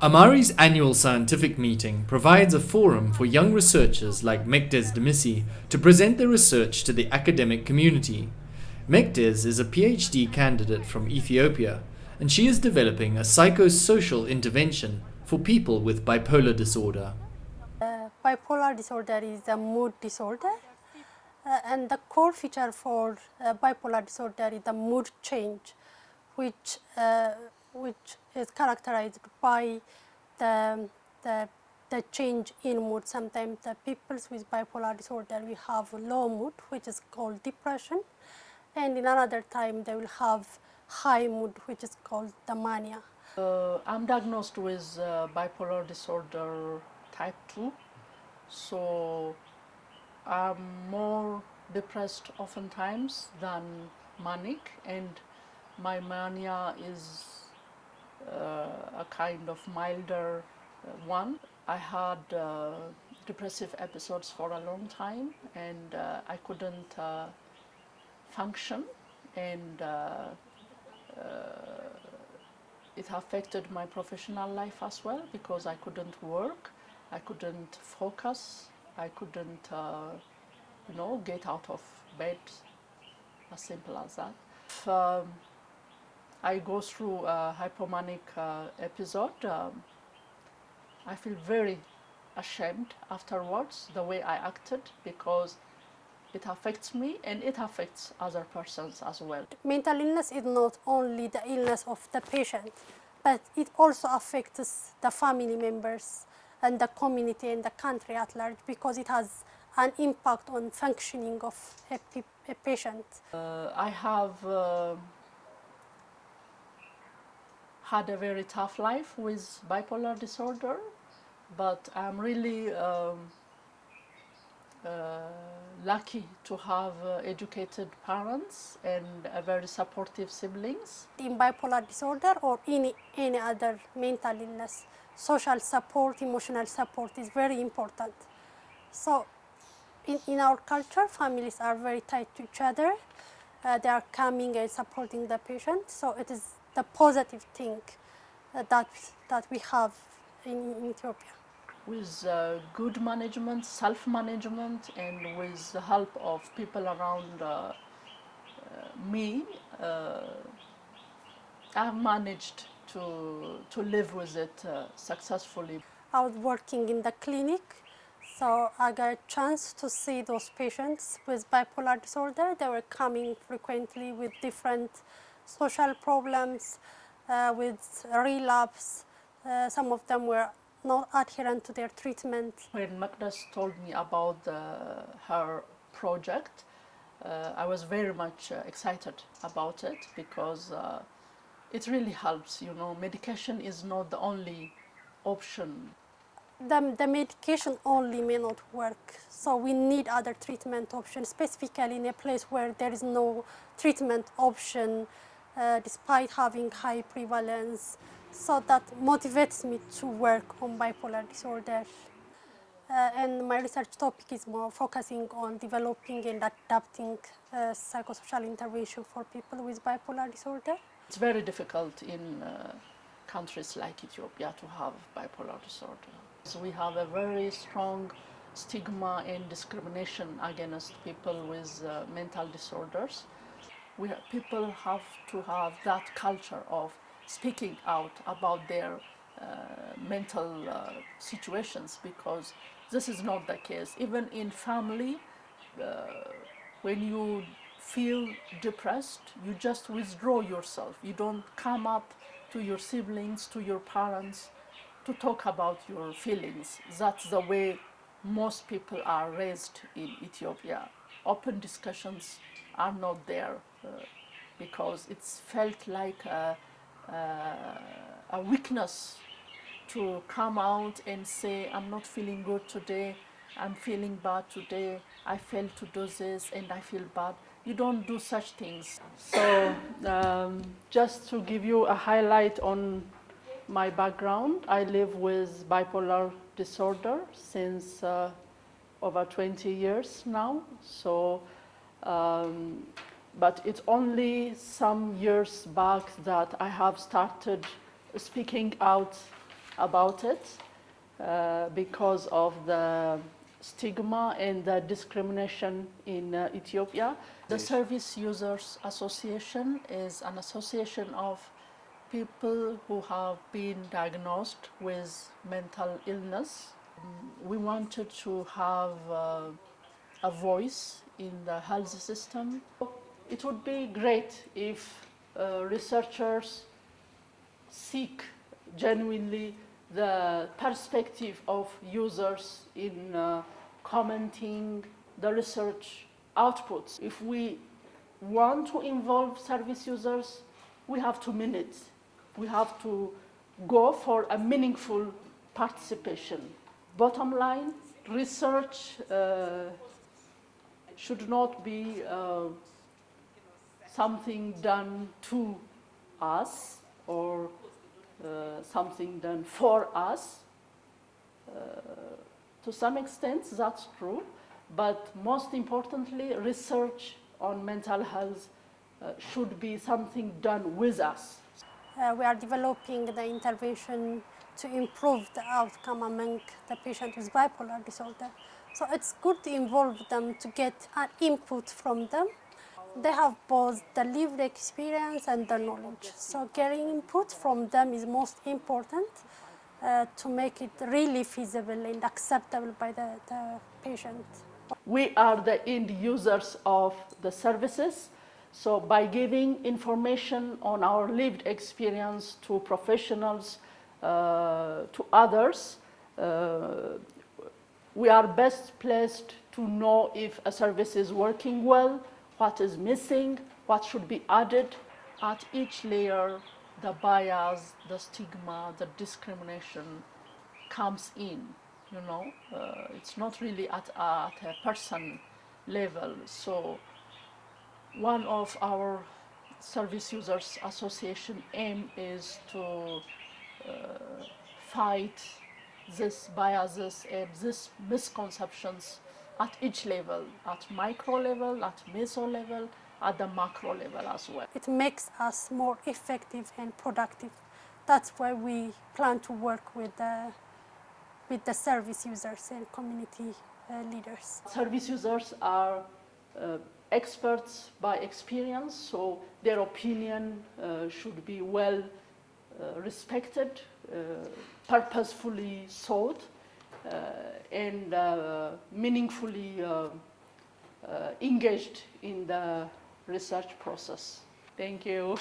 Amari's annual scientific meeting provides a forum for young researchers like Mekdes Demisi to present their research to the academic community. Mekdes is a PhD candidate from Ethiopia, and she is developing a psychosocial intervention for people with bipolar disorder. Bipolar disorder is a mood disorder, and the core feature for bipolar disorder is the mood change, which which is characterized by the, the the change in mood. Sometimes the people with bipolar disorder will have low mood, which is called depression, and in another time they will have high mood, which is called the mania. I'm diagnosed with bipolar disorder type 2, so I'm more depressed oftentimes than manic, and my mania is a kind of milder one. I had depressive episodes for a long time, and I couldn't function, and it affected my professional life as well because I couldn't work, I couldn't focus, I couldn't, get out of bed, as simple as that. If I go through a hypomanic episode, I feel very ashamed afterwards the way I acted because it affects me and it affects other persons as well. Mental illness is not only the illness of the patient, but it also affects the family members and the community and the country at large because it has an impact on functioning of a patient. I have had a very tough life with bipolar disorder, but I'm really lucky to have educated parents and very supportive siblings. In bipolar disorder or any other mental illness, social support, emotional support is very important. So in our culture, families are very tied to each other. They are coming and supporting the patient. So it is the positive thing that we have in Ethiopia. With good management, self-management, and with the help of people around me, I've managed to live with it successfully. I was working in the clinic, so I got a chance to see those patients with bipolar disorder. They were coming frequently with different social problems, with relapse. Some of them were not adherent to their treatment. When Magdas told me about her project, I was very much excited about it because it really helps. Medication is not the only option. The medication only may not work, so we need other treatment options, specifically in a place where there is no treatment option, despite having high prevalence. So that motivates me to work on bipolar disorder. And my research topic is more focusing on developing and adapting psychosocial intervention for people with bipolar disorder. It's very difficult in countries like Ethiopia to have bipolar disorder. So we have a very strong stigma and discrimination against people with mental disorders. People have to have that culture of speaking out about their mental situations because this is not the case. Even in family, when you feel depressed, you just withdraw yourself. You don't come up to your siblings, to your parents, to talk about your feelings. That's the way most people are raised in Ethiopia. Open discussions are not there because it's felt like a weakness to come out and say, I'm not feeling good today, I'm feeling bad today, I failed to do this and I feel bad. You don't do such things. So just to give you a highlight on my background, I live with bipolar disorder since over 20 years now. So, but it's only some years back that I have started speaking out about it because of the stigma and the discrimination in Ethiopia. The Service Users Association is an association of people who have been diagnosed with mental illness. We wanted to have a voice in the health system. It would be great if researchers seek genuinely the perspective of users in commenting the research outputs. If we want to involve service users, we have to mean it. We have to go for a meaningful participation. Bottom line, research should not be something done to us or something done for us. To some extent, that's true, but most importantly, research on mental health should be something done with us. We are developing the intervention to improve the outcome among the patients with bipolar disorder. So it's good to involve them to get an input from them. They have both the lived experience and the knowledge. So getting input from them is most important to make it really feasible and acceptable by the patient. We are the end users of the services. So by giving information on our lived experience to professionals, to others, we are best placed to know if a service is working well, what is missing, what should be added. At each layer, the bias, the stigma, the discrimination comes in. You know, it's not really at a person level. So one of our Service Users Association aim is to fight these biases and these misconceptions at each level, at micro level, at meso level, at the macro level as well. It makes us more effective and productive. That's why we plan to work with the service users and community leaders. Service users are experts by experience, so their opinion should be well respected, purposefully sought, and meaningfully engaged in the research process. Thank you.